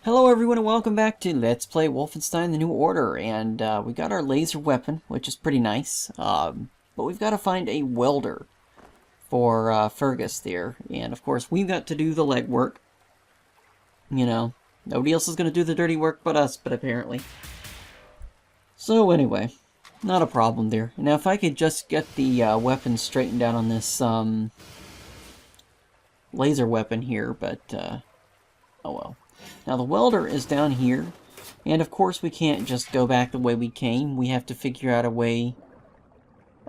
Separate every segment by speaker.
Speaker 1: Hello everyone and welcome back to Let's Play Wolfenstein The New Order, and we got our laser weapon, which is pretty nice, but we've got to find a welder for Fergus there, and of course we've got to do the legwork. You know, nobody else is going to do the dirty work but us, but apparently. So anyway, not a problem there. Now if I could just get the weapon straightened out on this laser weapon here, but oh well. Now the welder is down here, and of course we can't just go back the way we came. We have to figure out a way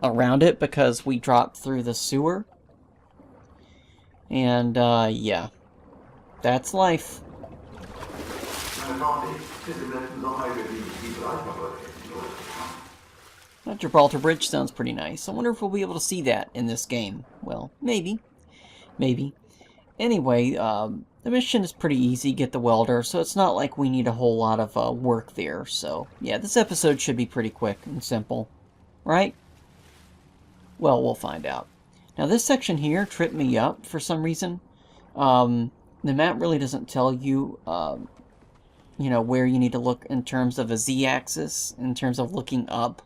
Speaker 1: around it because we dropped through the sewer. And yeah, that's life. That Gibraltar Bridge sounds pretty nice. I wonder if we'll be able to see that in this game. Well, maybe. Maybe. Anyway, the mission is pretty easy, get the welder, so it's not like we need a whole lot of work there. So, yeah, this episode should be pretty quick and simple, right? Well, we'll find out. Now, this section here tripped me up for some reason. The map really doesn't tell you, you know, where you need to look in terms of a z-axis, in terms of looking up.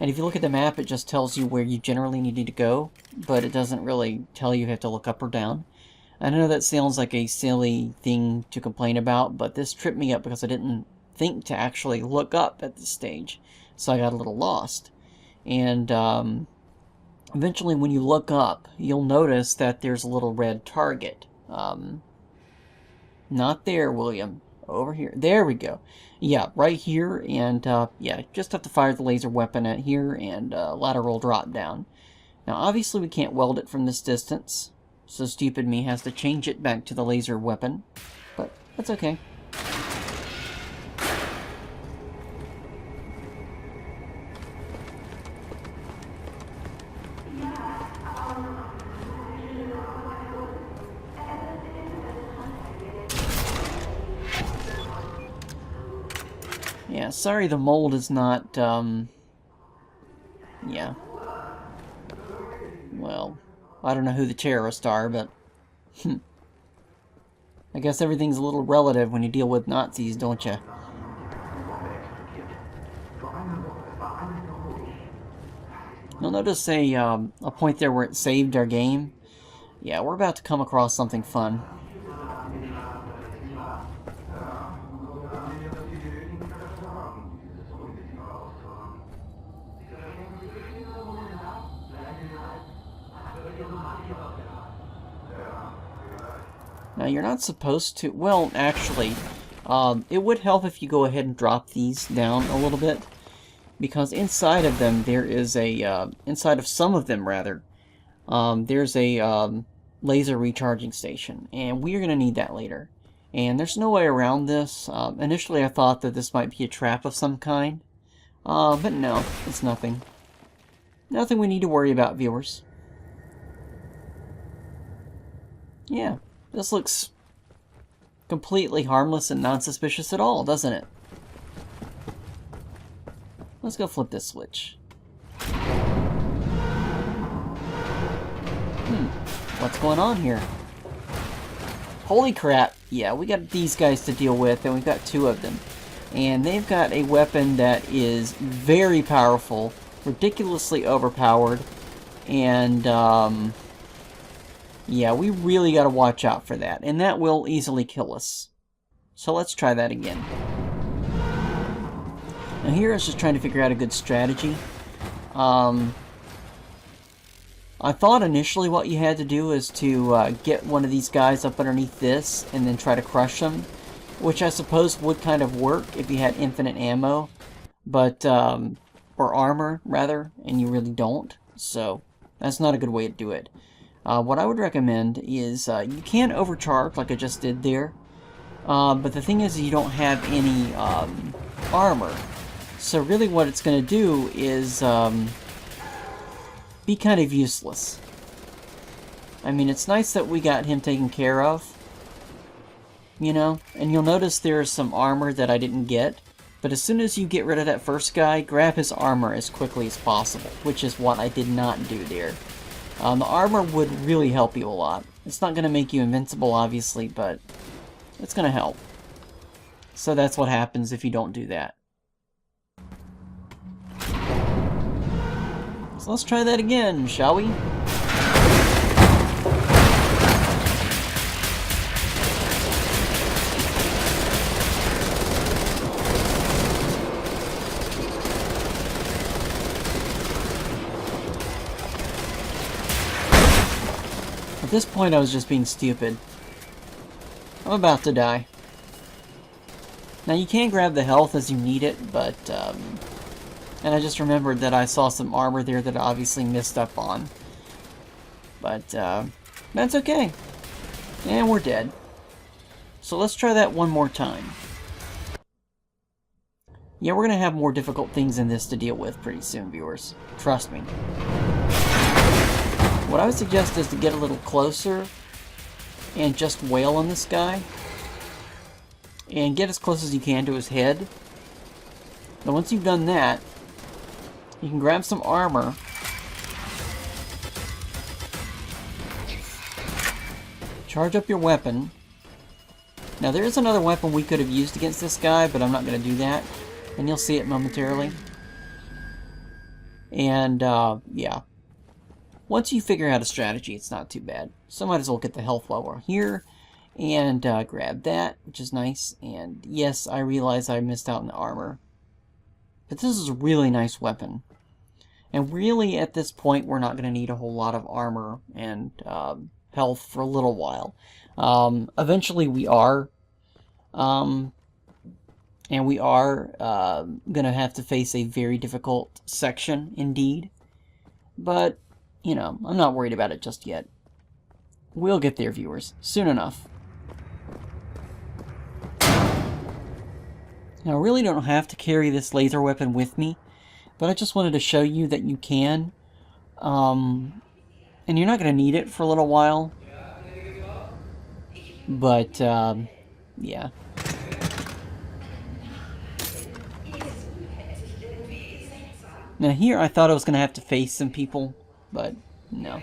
Speaker 1: And if you look at the map, it just tells you where you generally need to go, but it doesn't really tell you have to look up or down. I know that sounds like a silly thing to complain about, but this tripped me up because I didn't think to actually look up at this stage, so I got a little lost. And eventually when you look up, you'll notice that there's a little red target. Not there, William. Over here. There we go. Yeah, right here, and yeah, just have to fire the laser weapon at here, and lateral drop down. Now, obviously we can't weld it from this distance, so stupid me has to change it back to the laser weapon, but that's okay. Yeah, sorry the mold is not, yeah. Well, I don't know who the terrorists are, but I guess everything's a little relative when you deal with Nazis, don't you? You'll notice a point there where it saved our game. Yeah, we're about to come across something fun. Now, you're not supposed to... Well, actually, it would help if you go ahead and drop these down a little bit. Because inside of them, there is a... inside of some of them, rather, there's a laser recharging station. And we are going to need that later. And there's no way around this. Initially, I thought that this might be a trap of some kind. But no, it's nothing. Nothing we need to worry about, viewers. Yeah. This looks completely harmless and non-suspicious at all, doesn't it? Let's go flip this switch. What's going on here? Holy crap. Yeah, we got these guys to deal with, and we've got two of them. And they've got a weapon that is very powerful, ridiculously overpowered, and, yeah, we really got to watch out for that, and that will easily kill us. So let's try that again. Now here I was just trying to figure out a good strategy. I thought initially what you had to do is to get one of these guys up underneath this and then try to crush them, which I suppose would kind of work if you had infinite ammo, but or armor rather, and you really don't. So that's not a good way to do it. What I would recommend is, you can overcharge like I just did there, but the thing is you don't have any armor. So really what it's going to do is be kind of useless. I mean, it's nice that we got him taken care of, you know, and you'll notice there's some armor that I didn't get, but as soon as you get rid of that first guy, grab his armor as quickly as possible, which is what I did not do there. The armor would really help you a lot. It's not going to make you invincible, obviously, but it's going to help. So that's what happens if you don't do that. So let's try that again, shall we? At this point, I was just being stupid. I'm about to die. Now, you can grab the health as you need it, but, and I just remembered that I saw some armor there that I obviously missed up on. But, that's okay. And we're dead. So let's try that one more time. Yeah, we're gonna have more difficult things in this to deal with pretty soon, viewers. Trust me. What I would suggest is to get a little closer and just wail on this guy. And get as close as you can to his head. Now once you've done that, you can grab some armor. Charge up your weapon. Now there is another weapon we could have used against this guy, but I'm not going to do that. And you'll see it momentarily. And, yeah. Once you figure out a strategy, it's not too bad. So might as well get the health while we're here. And grab that, which is nice. And yes, I realize I missed out on the armor. But this is a really nice weapon. And really, at this point, we're not going to need a whole lot of armor and health for a little while. Eventually, we are. And we are going to have to face a very difficult section, indeed. But, you know, I'm not worried about it just yet. We'll get there, viewers, soon enough. Now, I really don't have to carry this laser weapon with me, but I just wanted to show you that you can. And you're not going to need it for a little while. But, yeah. Now here, I thought I was going to have to face some people, but no.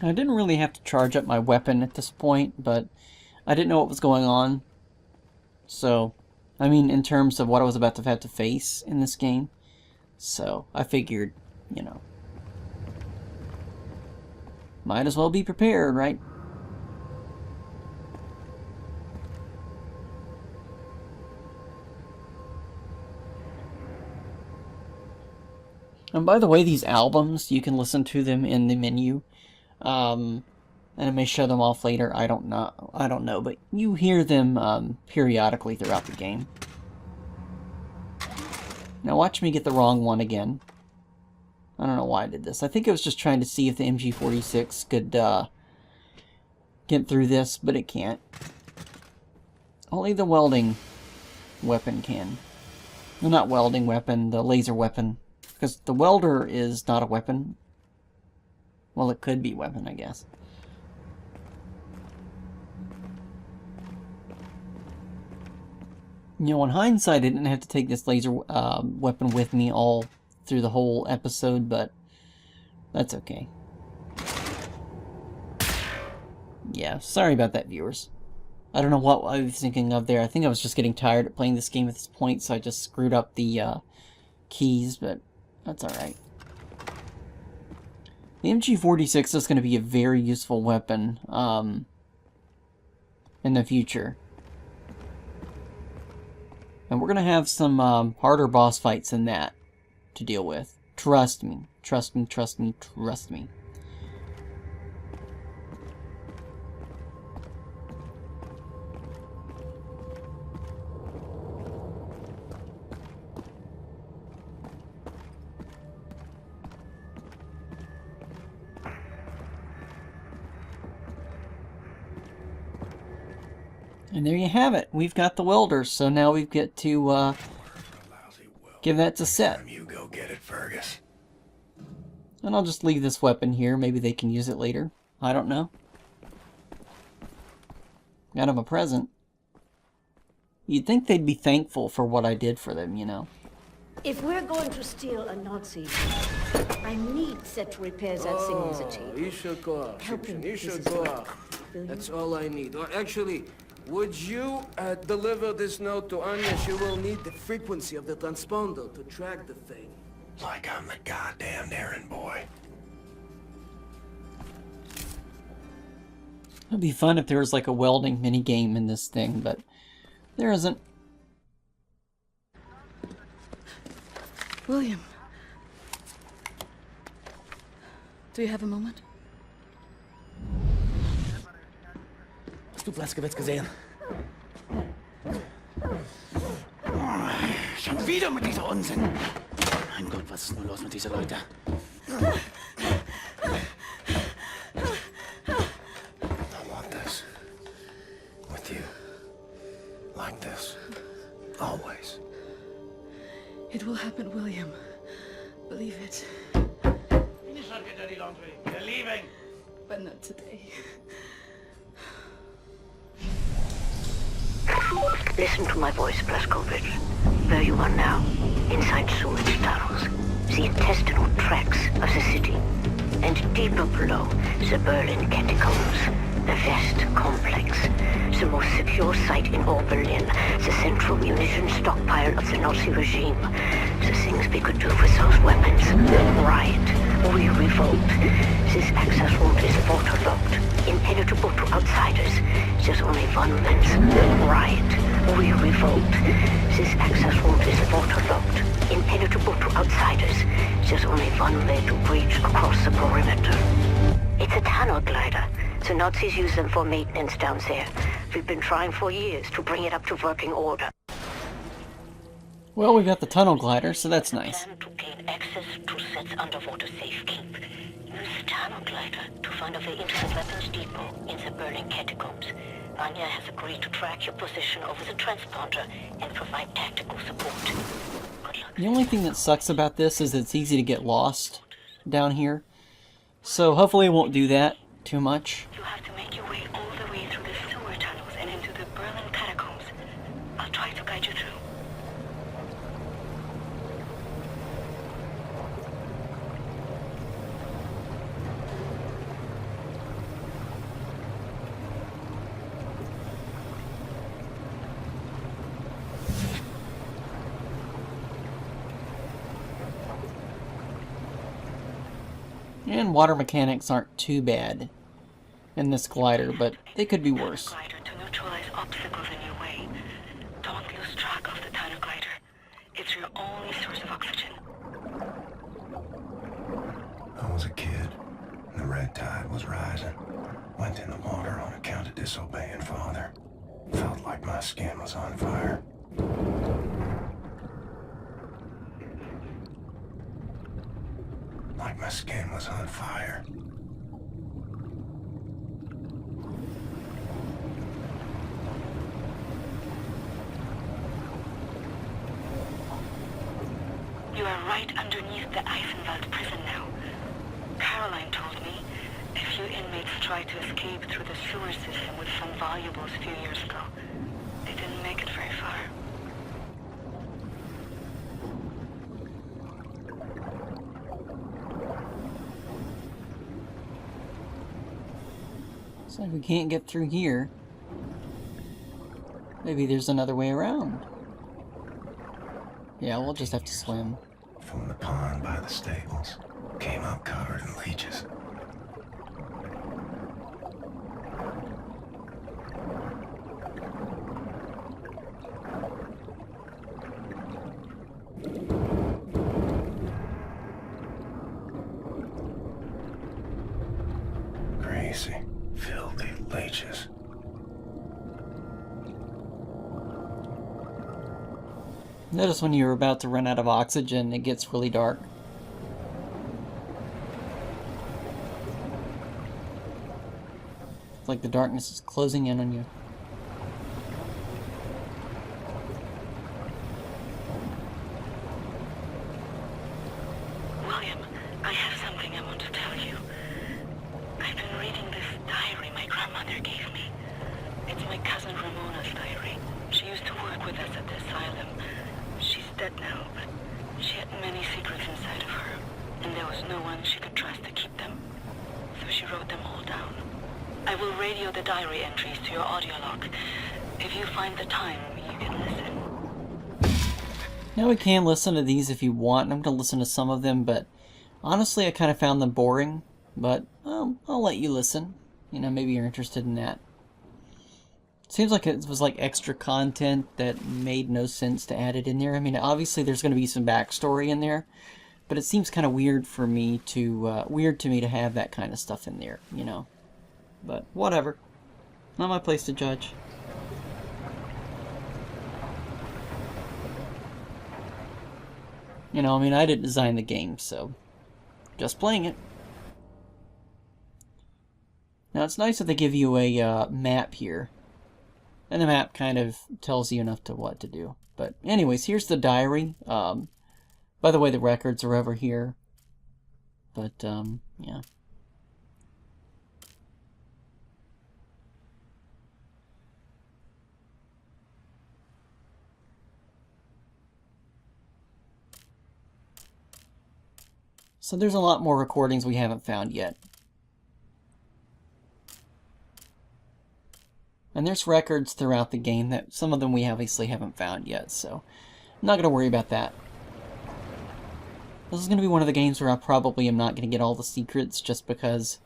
Speaker 1: I didn't really have to charge up my weapon at this point, but I didn't know what was going on. So, I mean, in terms of what I was about to have to face in this game. So, I figured, you know, might as well be prepared, right? And by the way, these albums, you can listen to them in the menu. And I may show them off later. I don't know, but you hear them periodically throughout the game. Now watch me get the wrong one again. I don't know why I did this. I think I was just trying to see if the MG46 could get through this, but it can't. Only the welding weapon can. Well, not welding weapon, the laser weapon. Because the welder is not a weapon. Well, it could be a weapon, I guess. You know, in hindsight, I didn't have to take this laser weapon with me all through the whole episode, but that's okay. Yeah, sorry about that, viewers. I don't know what I was thinking of there. I think I was just getting tired of playing this game at this point, so I just screwed up the keys, but that's alright. The MG46 is going to be a very useful weapon in the future. And we're going to have some harder boss fights than that to deal with. Trust me. Trust me, trust me, trust me. And there you have it. We've got the welder, so now we get to give that to Set.
Speaker 2: You go get it, Fergus.
Speaker 1: And I'll just leave this weapon here. Maybe they can use it later. I don't know. Got him a present. You'd think they'd be thankful for what I did for them, you know.
Speaker 3: If we're going to steal a Nazi, I need Set to repair that signality. Help him.
Speaker 4: That's all I need. Or actually, would you deliver this note to Anya? She will need the frequency of the transponder to track the thing.
Speaker 2: Like I'm the goddamn errand boy.
Speaker 1: It'd be fun if there was like a welding mini game in this thing, but there isn't.
Speaker 5: William, do you have a moment?
Speaker 6: Hast du Blaskowitz gesehen? Schon wieder mit dieser Unsinn. Mein Gott, was ist nur los mit diesen Leuten?
Speaker 2: I want this. With you. Like this. Always.
Speaker 5: It will happen, William. Believe it.
Speaker 6: Finish up, get dirty laundry. We're leaving.
Speaker 5: But not today.
Speaker 3: Listen to my voice, Blazkowicz. Where you are now, inside sewage tunnels, the intestinal tracts of the city, and deeper below, the Berlin catacombs, the West complex, the most secure site in all Berlin, the central munition stockpile of the Nazi regime, the things we could do with those weapons. Riot, we revolt. This access route is waterlogged, impenetrable to outsiders. There's only one means. Riot, we revolt. This access route is waterlogged, impenetrable to outsiders. There's only one way to breach across the perimeter. It's a tunnel glider. The Nazis use them for maintenance down there. We've been trying for years to bring it up to working order.
Speaker 1: Well, we got the tunnel glider, so that's nice.
Speaker 3: Plan to gain access to Set's underwater safekeep. Use the tunnel glider to find a way into the weapons depot in the Berlin catacombs. Anya has agreed to track your position over the transponder and provide tactical support. Good luck.
Speaker 1: The only thing that sucks about this is it's easy to get lost down here. So hopefully it won't do that too much.
Speaker 3: You have to make your way all the way through the sewer tunnels and into the Berlin catacombs. I'll try to guide you through.
Speaker 1: And water mechanics aren't too bad in this glider, but they could be worse.
Speaker 3: Glider to neutralize obstacles in your way. Don't lose track of the tunnel glider. It's your only source of oxygen.
Speaker 2: I was a kid. The red tide was rising. Went in the water on account of disobeying father. Felt like my skin was on fire. Like my skin was on fire.
Speaker 3: You are right underneath the Eisenwald prison now. Caroline told me a few inmates tried to escape through the sewer system with some valuables a few years ago. They didn't make it very far.
Speaker 1: So if we can't get through here, maybe there's another way around. Yeah, we'll just have to swim.
Speaker 2: From the pond by the stables. Came up covered in leeches. Crazy, filthy leeches.
Speaker 1: Notice when you're about to run out of oxygen, it gets really dark. It's like the darkness is closing in on you.
Speaker 7: diary entries to your audio log. If you find the time, you can listen.
Speaker 1: Now we can listen to these if you want. I'm going to listen to some of them, but honestly I kind of found them boring. But I'll let you listen. You know, maybe you're interested in that. Seems like it was like extra content that made no sense to add it in there. I mean, obviously there's going to be some backstory in there, but it seems kind of weird for me to have that kind of stuff in there, you know. But whatever, not my place to judge. You know, I mean, I didn't design the game, so just playing it. Now it's nice that they give you a map here. And the map kind of tells you enough to what to do. But anyways, here's the diary. By the way, the records are over here. But, yeah. So there's a lot more recordings we haven't found yet. And there's records throughout the game that some of them we obviously haven't found yet, so I'm not going to worry about that. This is going to be one of the games where I probably am not going to get all the secrets just because,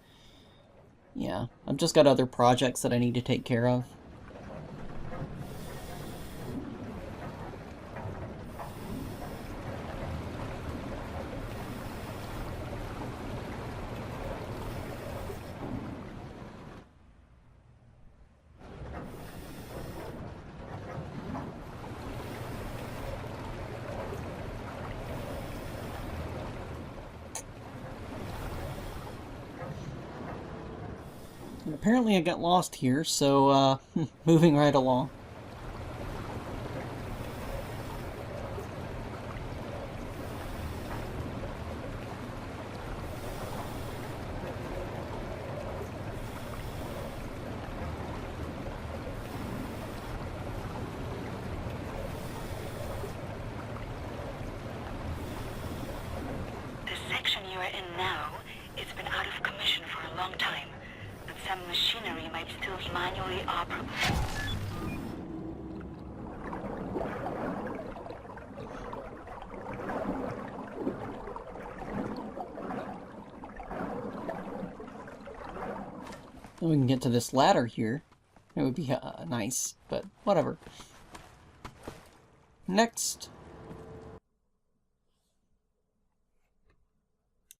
Speaker 1: yeah, I've just got other projects that I need to take care of. And apparently I got lost here, so moving right along.
Speaker 7: The section you are in now, it's been out of commission for a long time. Some machinery might still be manually operable.
Speaker 1: Then we can get to this ladder here. It would be nice, but whatever. Next.